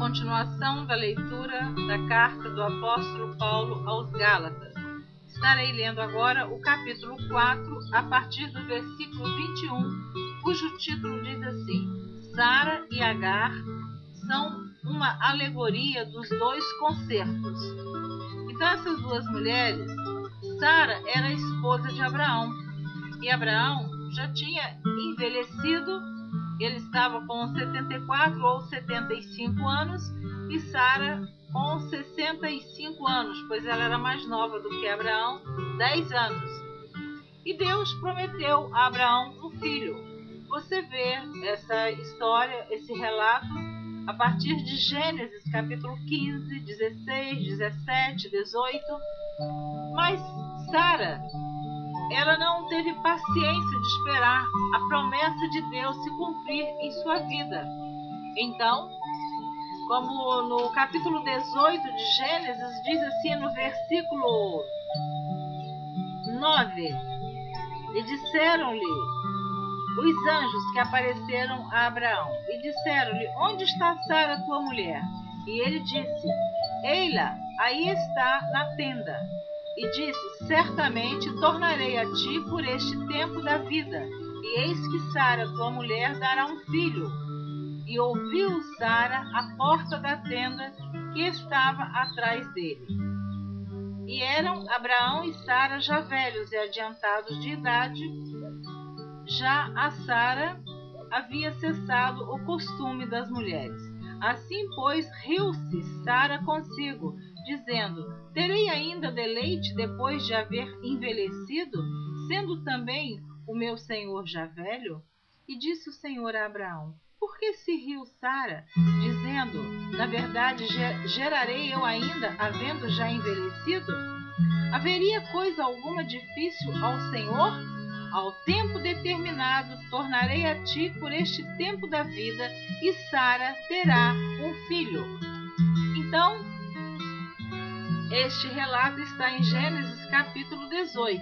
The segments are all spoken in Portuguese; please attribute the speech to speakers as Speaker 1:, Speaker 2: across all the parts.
Speaker 1: continuação da leitura da carta do apóstolo Paulo aos Gálatas. Estarei lendo agora o capítulo 4, a partir do versículo 21, cujo título diz assim: Sara e Agar são uma alegoria dos dois concertos. Então, essas duas mulheres, Sara era a esposa de Abraão, e Abraão já tinha envelhecido. Ele estava com 74 ou 75 anos e Sara com 65 anos, pois ela era mais nova do que Abraão, 10 anos. E Deus prometeu a Abraão um filho. Você vê essa história, esse relato, a partir de Gênesis capítulo 15, 16, 17, 18. Mas Sara, ela não teve paciência de esperar a promessa de Deus se cumprir em sua vida. Então, como no capítulo 18 de Gênesis diz assim no versículo 9: E disseram-lhe os anjos que apareceram a Abraão, e disseram-lhe: Onde está Sara, tua mulher? E ele disse: Ei-la, aí está na tenda. E disse: Certamente tornarei a ti por este tempo da vida, e eis que Sara, tua mulher, dará um filho. E ouviu Sara a porta da tenda que estava atrás dele. E eram Abraão e Sara já velhos e adiantados de idade. Já a Sara havia cessado o costume das mulheres. Assim, pois, riu-se Sara consigo, dizendo: Terei ainda deleite depois de haver envelhecido, sendo também o meu senhor já velho? E disse o Senhor a Abraão: Por que se riu Sara, dizendo: Na verdade, gerarei eu ainda, havendo já envelhecido? Haveria coisa alguma difícil ao Senhor? Ao tempo determinado tornarei a ti por este tempo da vida, e Sara terá um filho. Então, este relato está em Gênesis capítulo 18.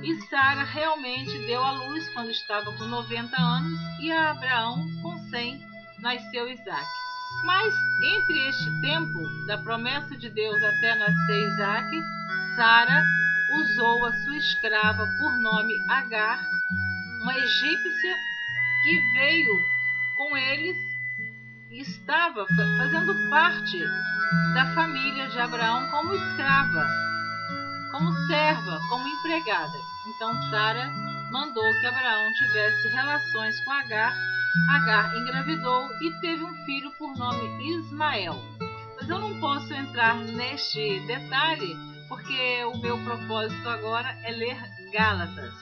Speaker 1: E Sara realmente deu à luz quando estava com 90 anos, e a Abraão, com 100, nasceu Isaque. Mas, entre este tempo da promessa de Deus até nascer Isaque, Sara usou a sua escrava por nome Agar, uma egípcia que veio com eles e estava fazendo parte da família de Abraão como escrava, como serva, como empregada. Então Sara mandou que Abraão tivesse relações com Agar. Agar engravidou e teve um filho por nome Ismael. Mas eu não posso entrar neste detalhe, porque o meu propósito agora é ler Gálatas.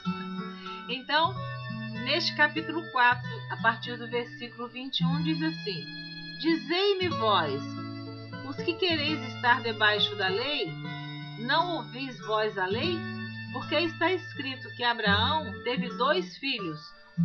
Speaker 1: Então, neste capítulo 4, a partir do versículo 21, diz assim: Dizei-me vós, os que quereis estar debaixo da lei, não ouvis vós a lei? Porque está escrito que Abraão teve 2 filhos,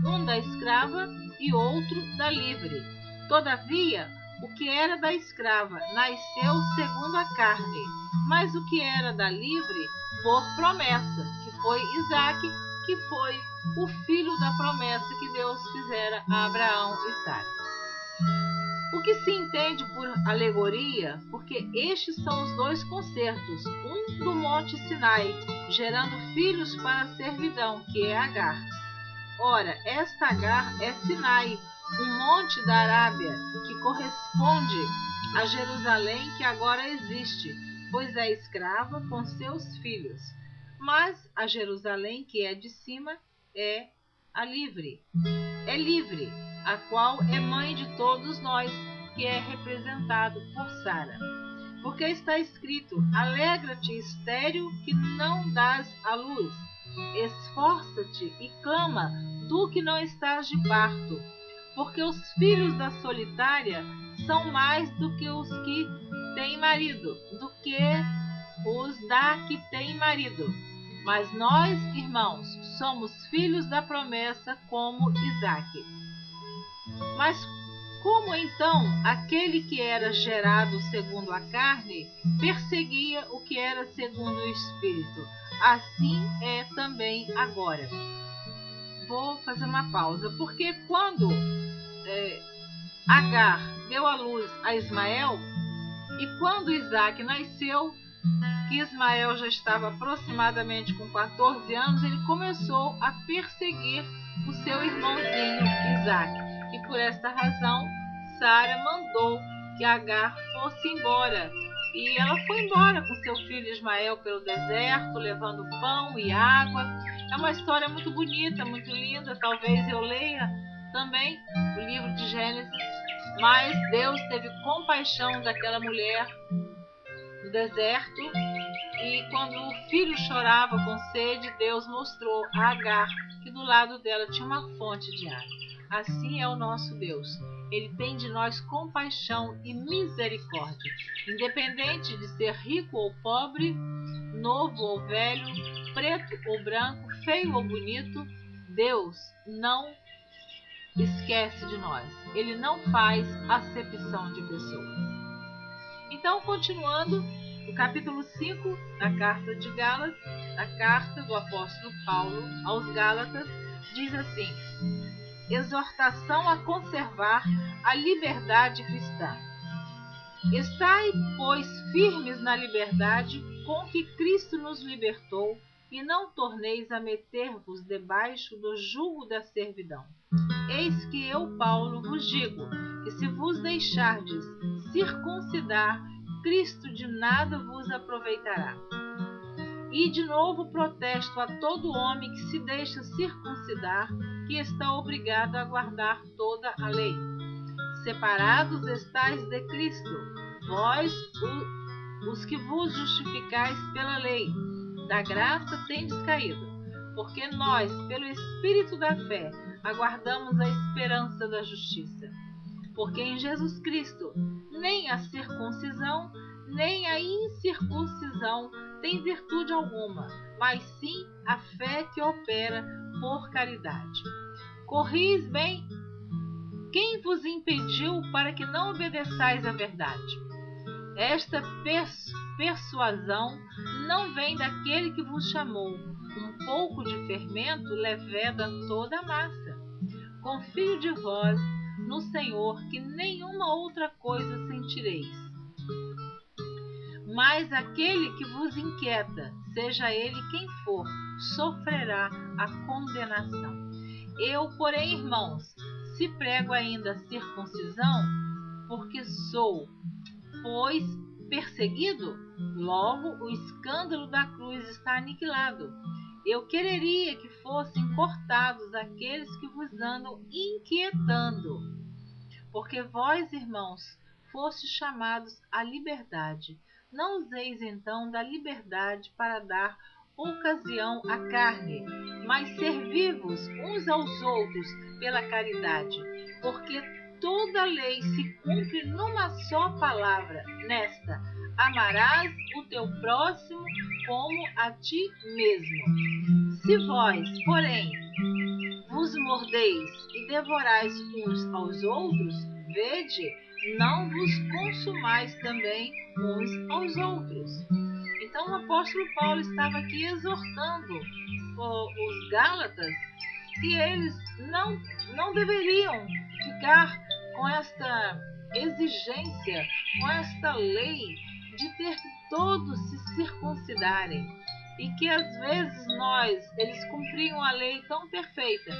Speaker 1: um da escrava e outro da livre. Todavia, o que era da escrava nasceu segundo a carne, mas o que era da livre, por promessa, que foi Isaque, que foi o filho da promessa que Deus fizera a Abraão e Sara. O que se entende por alegoria, porque estes são os 2 concertos, um do Monte Sinai, gerando filhos para a servidão, que é Agar. Ora, esta Agar é Sinai, um monte da Arábia, que corresponde a Jerusalém que agora existe, pois é escrava com seus filhos. Mas a Jerusalém que é de cima é a livre. É livre, a qual é mãe de todos nós, que é representado por Sara. Porque está escrito: Alegra-te, estéril, que não dás à luz. Esforça-te e clama, tu que não estás de parto. Porque os filhos da solitária são mais do que os que têm marido, do que os da que têm marido. Mas nós, irmãos, somos filhos da promessa como Isaque. Mas como então aquele que era gerado segundo a carne perseguia o que era segundo o Espírito? Assim é também agora. Vou fazer uma pausa, porque quando Agar deu à luz a Ismael, e quando Isaque nasceu, que Ismael já estava aproximadamente com 14 anos, ele começou a perseguir o seu irmãozinho Isaque. E por esta razão, Sara mandou que Agar fosse embora. E ela foi embora com seu filho Ismael pelo deserto, levando pão e água. É uma história muito bonita, muito linda. Talvez eu leia também o livro de Gênesis. Mas Deus teve compaixão daquela mulher no deserto. E quando o filho chorava com sede, Deus mostrou a Agar que do lado dela tinha uma fonte de água. Assim é o nosso Deus. Ele tem de nós compaixão e misericórdia. Independente de ser rico ou pobre, novo ou velho, preto ou branco, feio ou bonito, Deus não esquece de nós. Ele não faz acepção de pessoas. Então, continuando, no capítulo 5 da carta de Gálatas, a carta do apóstolo Paulo aos Gálatas, diz assim: exortação a conservar a liberdade cristã. Estai, pois, firmes na liberdade com que Cristo nos libertou, e não torneis a meter-vos debaixo do jugo da servidão. Eis que eu, Paulo, vos digo que se vos deixardes circuncidar, Cristo de nada vos aproveitará. E de novo protesto a todo homem que se deixa circuncidar, que está obrigado a guardar toda a lei. Separados estáis de Cristo, vós, os que vos justificais pela lei, da graça tendes caído, porque nós, pelo Espírito da fé, aguardamos a esperança da justiça. Porque em Jesus Cristo, nem a circuncisão, nem a incircuncisão tem virtude alguma, mas sim a fé que opera por caridade. Corris bem, quem vos impediu para que não obedeçais à verdade? Esta persuasão não vem daquele que vos chamou. Um pouco de fermento leveda toda a massa. Confio de vós no Senhor, que nenhuma outra coisa sentireis. Mas aquele que vos inquieta, seja ele quem for, sofrerá a condenação. Eu, porém, irmãos, se prego ainda a circuncisão, porque sou, pois, perseguido, logo o escândalo da cruz está aniquilado. Eu quereria que fossem cortados aqueles que vos andam inquietando. Porque vós, irmãos, fostes chamados à liberdade. Não useis então da liberdade para dar ocasião à carne, mas servi-vos uns aos outros pela caridade. Porque toda a lei se cumpre numa só palavra, nesta: amarás o teu próximo como a ti mesmo. Se vós, porém, vos mordeis e devorais uns aos outros, vede, não vos consumais também uns aos outros. Então o apóstolo Paulo estava aqui exortando os Gálatas que eles não deveriam ficar com esta exigência, com esta lei de ter que todos se circuncidarem. E que às vezes eles cumpriam a lei tão perfeita,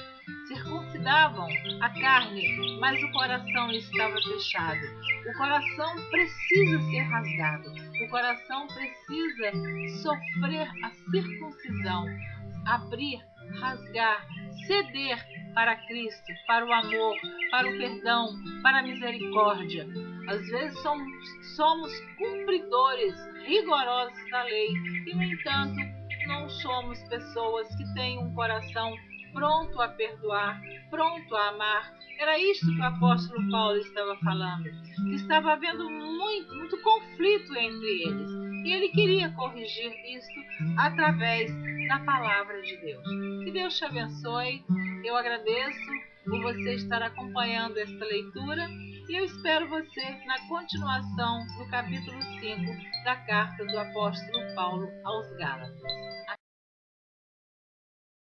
Speaker 1: circuncidavam a carne, mas o coração estava fechado. O coração precisa ser rasgado, o coração precisa sofrer a circuncisão, abrir, rasgar, ceder para Cristo, para o amor, para o perdão, para a misericórdia. Às vezes somos cumpridores rigorosos da lei e, no entanto, não somos pessoas que têm um coração pronto a perdoar, pronto a amar. Era isto que o apóstolo Paulo estava falando, que estava havendo muito conflito entre eles. E ele queria corrigir isto através da palavra de Deus. Que Deus te abençoe. Eu agradeço por você estar acompanhando esta leitura e eu espero você na continuação do capítulo 5 da carta do apóstolo Paulo aos Gálatas.